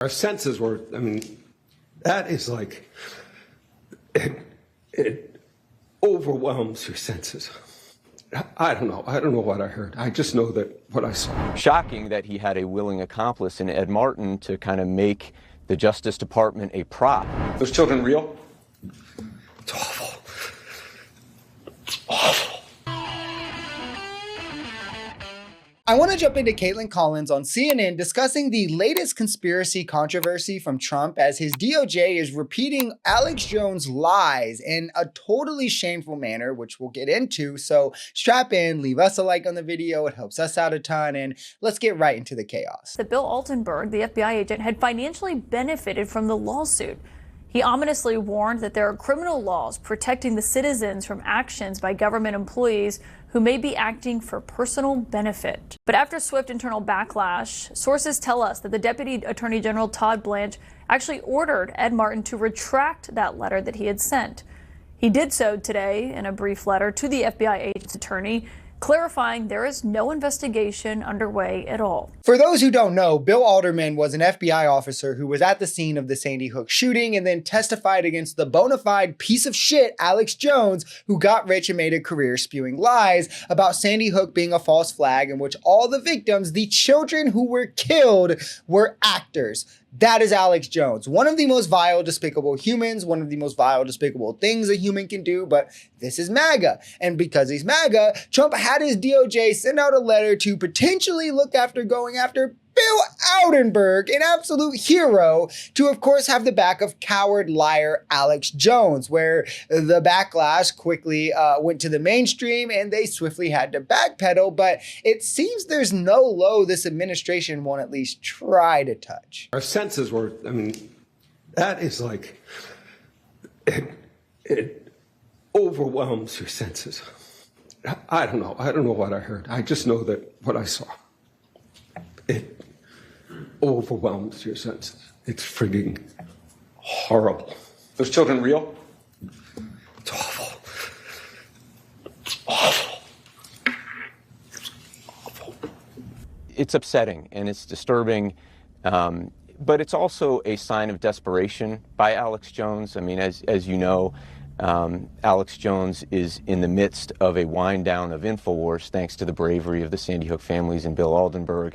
Our senses were, I mean, that is like, it overwhelms your senses. I don't know. I don't know what I heard. I just know that what I saw. Shocking that he had a willing accomplice in Ed Martin to kind of make the Justice Department a prop. Those children real? It's awful. It's awful. I want to jump into Kaitlan Collins on CNN discussing the latest conspiracy controversy from Trump as his DOJ is repeating Alex Jones' lies in a totally shameful manner, which we'll get into. So strap in, leave us a like on the video. It helps us out a ton. And let's get right into the chaos. That Bill Altenberg, the FBI agent, had financially benefited from the lawsuit. He ominously warned that there are criminal laws protecting the citizens from actions by government employees who may be acting for personal benefit. But after swift internal backlash, sources tell us that the Deputy Attorney General Todd Blanche actually ordered Ed Martin to retract that letter that he had sent. He did so today in a brief letter to the FBI agent's attorney, clarifying there is no investigation underway at all. For those who don't know, Bill Alderman was an FBI officer who was at the scene of the Sandy Hook shooting and then testified against the bona fide piece of shit Alex Jones, who got rich and made a career spewing lies about Sandy Hook being a false flag in which all the victims, the children who were killed, were actors. That is Alex Jones, one of the most vile, despicable humans, one of the most vile, despicable things a human can do, but this is MAGA. And because he's MAGA, Trump had his DOJ send out a letter to potentially look after going after Bill Altenberg, an absolute hero, to of course have the back of coward liar Alex Jones, where the backlash quickly went to the mainstream and they swiftly had to backpedal. But it seems there's no low this administration won't at least try to touch. Our senses were, I mean, that is like, it overwhelms your senses. I don't know. I don't know what I heard. I just know that what I saw. It overwhelms your senses. It's frigging horrible. Those children real? It's awful. It's awful. It's awful. It's upsetting and it's disturbing, but it's also a sign of desperation by Alex Jones. I mean, as you know, Alex Jones is in the midst of a wind down of Infowars thanks to the bravery of the Sandy Hook families and Bill Altenberg.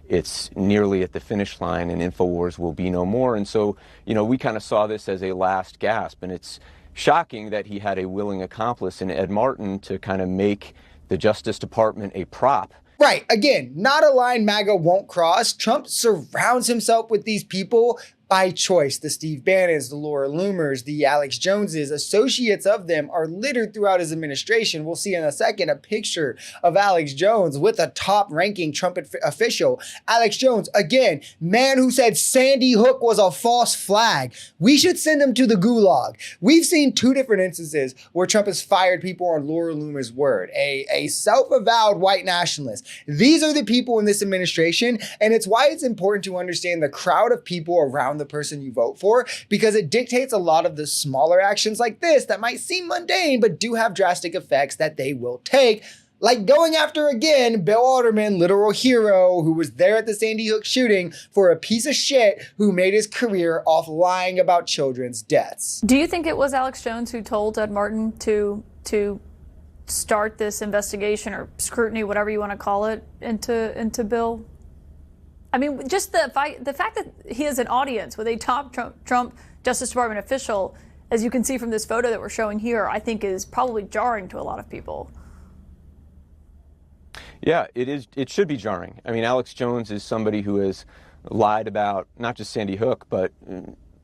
It's nearly at the finish line and Infowars will be no more. And so, you know, we kind of saw this as a last gasp, and it's shocking that he had a willing accomplice in Ed Martin to kind of make the Justice Department a prop. Right. Again, not a line MAGA won't cross. Trump surrounds himself with these people by choice. The Steve Bannons, the Laura Loomers, the Alex Joneses, associates of them are littered throughout his administration. We'll see in a second a picture of Alex Jones with a top-ranking Trump official. Alex Jones, again, man who said Sandy Hook was a false flag. We should send him to the gulag. We've seen two different instances where Trump has fired people on Laura Loomer's word, a self-avowed white nationalist. These are the people in this administration, and it's why it's important to understand the crowd of people around the person you vote for, because it dictates a lot of the smaller actions like this that might seem mundane but do have drastic effects that they will take, like going after, again, Bill Alderman, literal hero who was there at the Sandy Hook shooting, for a piece of shit who made his career off lying about children's deaths. Do you think it was Alex Jones who told Ed Martin to start this investigation or scrutiny, whatever you want to call it, into Bill? I mean, just the fact that he has an audience with a top Trump Justice Department official, as you can see from this photo that we're showing here, I think is probably jarring to a lot of people. Yeah, it is. It should be jarring. I mean, Alex Jones is somebody who has lied about not just Sandy Hook, but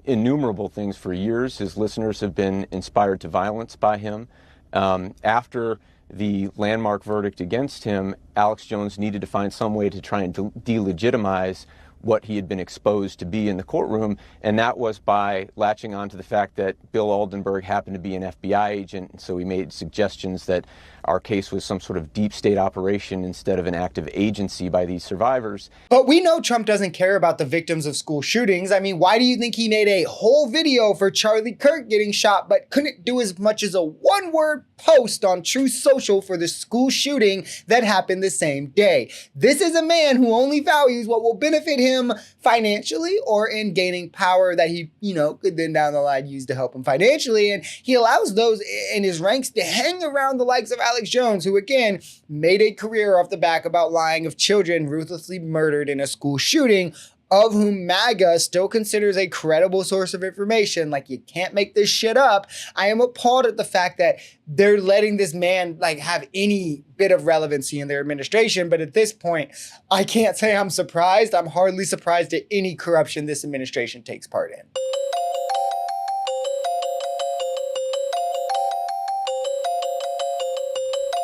innumerable things for years. His listeners have been inspired to violence by him. After the landmark verdict against him, Alex Jones needed to find some way to try and delegitimize what he had been exposed to be in the courtroom, and that was by latching on to the fact that Bill Altenberg happened to be an FBI agent, and so he made suggestions that our case was some sort of deep state operation instead of an active agency by these survivors. But we know Trump doesn't care about the victims of school shootings. I mean, why do you think he made a whole video for Charlie Kirk getting shot, but couldn't do as much as a one-word post on Truth Social for the school shooting that happened the same day? This is a man who only values what will benefit him financially or in gaining power that he, could then down the line use to help him financially. And he allows those in his ranks to hang around the likes of Alex Jones, who again made a career off the back about lying of children ruthlessly murdered in a school shooting, of whom MAGA still considers a credible source of information. Like, you can't make this shit up. I am appalled at the fact that they're letting this man have any bit of relevancy in their administration. But at this point, I can't say I'm surprised. I'm hardly surprised at any corruption this administration takes part in.